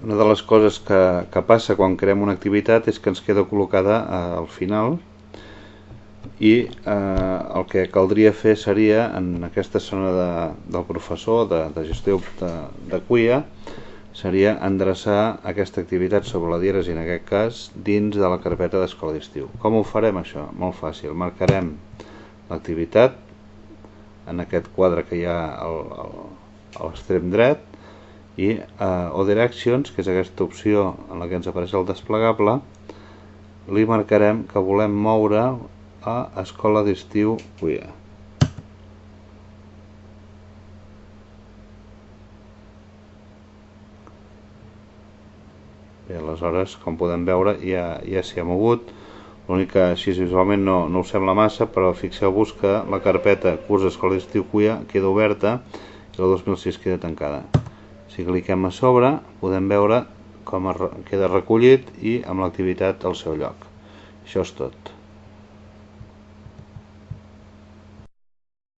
Una de les coses que passa quan creem una activitat és que ens queda col·locada al final, i el que caldria fer seria, en aquesta zona del professor de gestió de QIA, seria endreçar aquesta activitat sobre la dièresi, en aquest cas dins de la carpeta d'escola d'estiu. Com ho farem això? Molt fàcil. Marcarem l'activitat en aquest quadre que hi ha a l'extrem dret, i Other Actions, que és aquesta opció en la que ens apareix el desplegable, li marcarem que volem moure a escola d'estiu QIA. Bé, aleshores, com podem veure, ja s'hi ha mogut. L'únic que així visualment no us sembla massa, però fixeu-vos que la carpeta curs escola d'estiu QIA queda oberta i la 2006 queda tancada. Si cliquem a sobre podem veure com queda recollit i amb l'activitat al seu lloc. Això és tot.